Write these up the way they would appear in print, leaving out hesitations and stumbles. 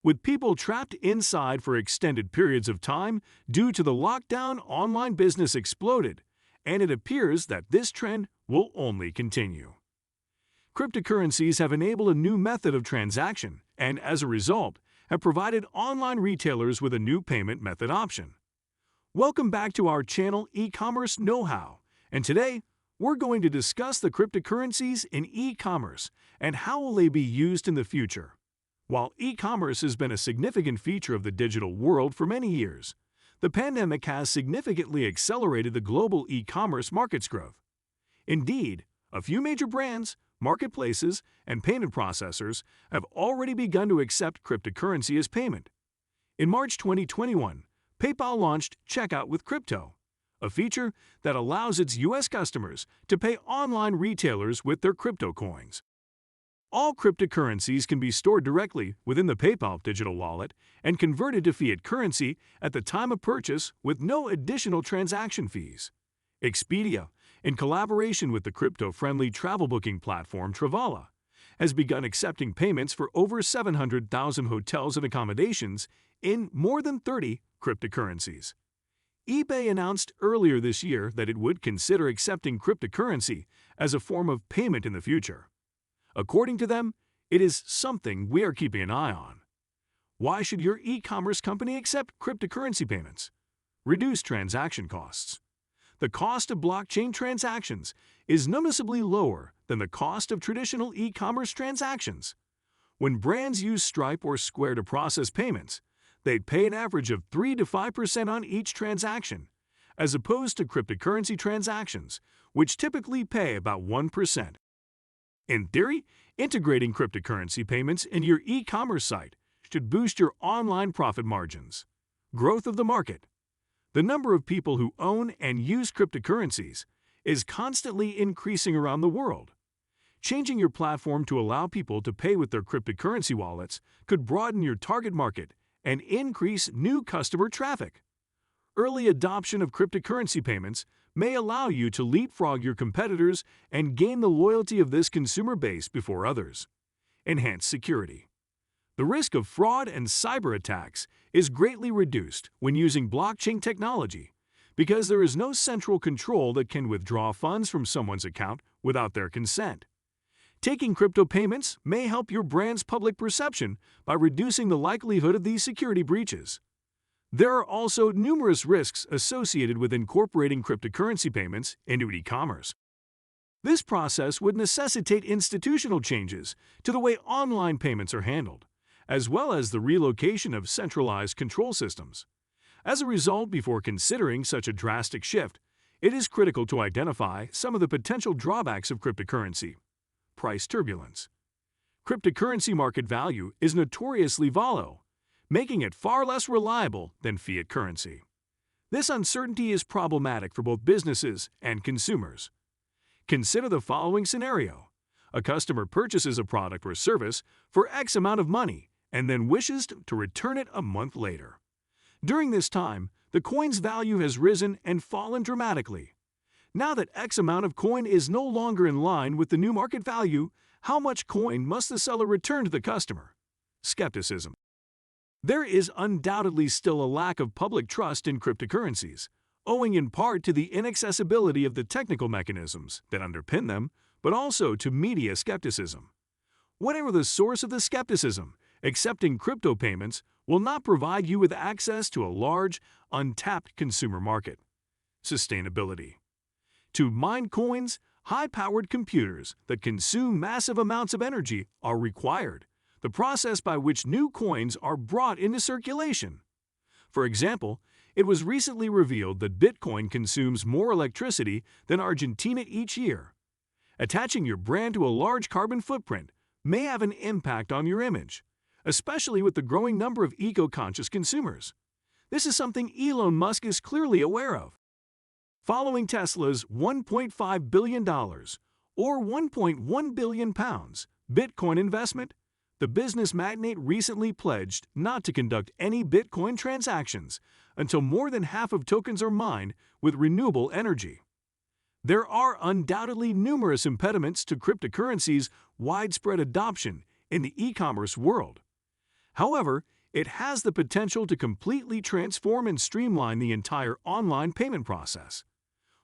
With people trapped inside for extended periods of time due to the lockdown, online business exploded, and it appears that this trend will only continue. Cryptocurrencies have enabled a new method of transaction and, as a result, have provided online retailers with a new payment method option. Welcome back to our channel eCommerce Know-How, and today we're going to discuss the cryptocurrencies in e-commerce and how will they be used in the future. While e-commerce has been a significant feature of the digital world for many years, the pandemic has significantly accelerated the global e-commerce market's growth. Indeed, a few major brands, marketplaces, and payment processors have already begun to accept cryptocurrency as payment. In March 2021, PayPal launched Checkout with Crypto, a feature that allows its U.S. customers to pay online retailers with their crypto coins. All cryptocurrencies can be stored directly within the PayPal digital wallet and converted to fiat currency at the time of purchase with no additional transaction fees. Expedia, in collaboration with the crypto-friendly travel booking platform Travala, has begun accepting payments for over 700,000 hotels and accommodations in more than 30 cryptocurrencies. eBay announced earlier this year that it would consider accepting cryptocurrency as a form of payment in the future. According to them, it is something we are keeping an eye on. Why should your e-commerce company accept cryptocurrency payments? Reduce transaction costs. The cost of blockchain transactions is noticeably lower than the cost of traditional e-commerce transactions. When brands use Stripe or Square to process payments, they pay an average of 3 to 5% on each transaction, as opposed to cryptocurrency transactions, which typically pay about 1%. In theory, integrating cryptocurrency payments into your e-commerce site should boost your online profit margins. Growth of the market. The number of people who own and use cryptocurrencies is constantly increasing around the world. Changing your platform to allow people to pay with their cryptocurrency wallets could broaden your target market and increase new customer traffic. Early adoption of cryptocurrency payments may allow you to leapfrog your competitors and gain the loyalty of this consumer base before others. Enhanced security. The risk of fraud and cyber attacks is greatly reduced when using blockchain technology because there is no central control that can withdraw funds from someone's account without their consent. Taking crypto payments may help your brand's public perception by reducing the likelihood of these security breaches. There are also numerous risks associated with incorporating cryptocurrency payments into e-commerce. This process would necessitate institutional changes to the way online payments are handled, as well as the relocation of centralized control systems. As a result, before considering such a drastic shift, it is critical to identify some of the potential drawbacks of cryptocurrency. Price turbulence. Cryptocurrency market value is notoriously volatile, making it far less reliable than fiat currency. This uncertainty is problematic for both businesses and consumers. Consider the following scenario. A customer purchases a product or service for X amount of money and then wishes to return it a month later. During this time, the coin's value has risen and fallen dramatically. Now that X amount of coin is no longer in line with the new market value, how much coin must the seller return to the customer? Skepticism. There is undoubtedly still a lack of public trust in cryptocurrencies, owing in part to the inaccessibility of the technical mechanisms that underpin them, but also to media skepticism. Whatever the source of the skepticism, accepting crypto payments will not provide you with access to a large, untapped consumer market. Sustainability. To mine coins, high-powered computers that consume massive amounts of energy are required, the process by which new coins are brought into circulation. For example, it was recently revealed that Bitcoin consumes more electricity than Argentina each year. Attaching your brand to a large carbon footprint may have an impact on your image, especially with the growing number of eco-conscious consumers. This is something Elon Musk is clearly aware of. Following Tesla's $1.5 billion, or 1.1 billion pounds, Bitcoin investment, the business magnate recently pledged not to conduct any Bitcoin transactions until more than half of tokens are mined with renewable energy. There are undoubtedly numerous impediments to cryptocurrency's widespread adoption in the e-commerce world. However, it has the potential to completely transform and streamline the entire online payment process.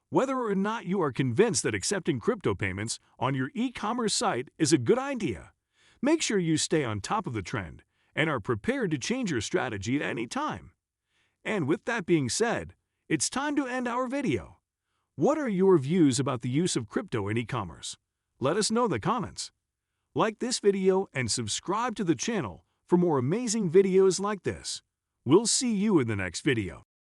Whether or not you are convinced that accepting crypto payments on your e-commerce site is a good idea, make sure you stay on top of the trend and are prepared to change your strategy at any time. And with that being said, it's time to end our video. What are your views about the use of crypto in e-commerce? Let us know in the comments. Like this video and subscribe to the channel for more amazing videos like this. We'll see you in the next video.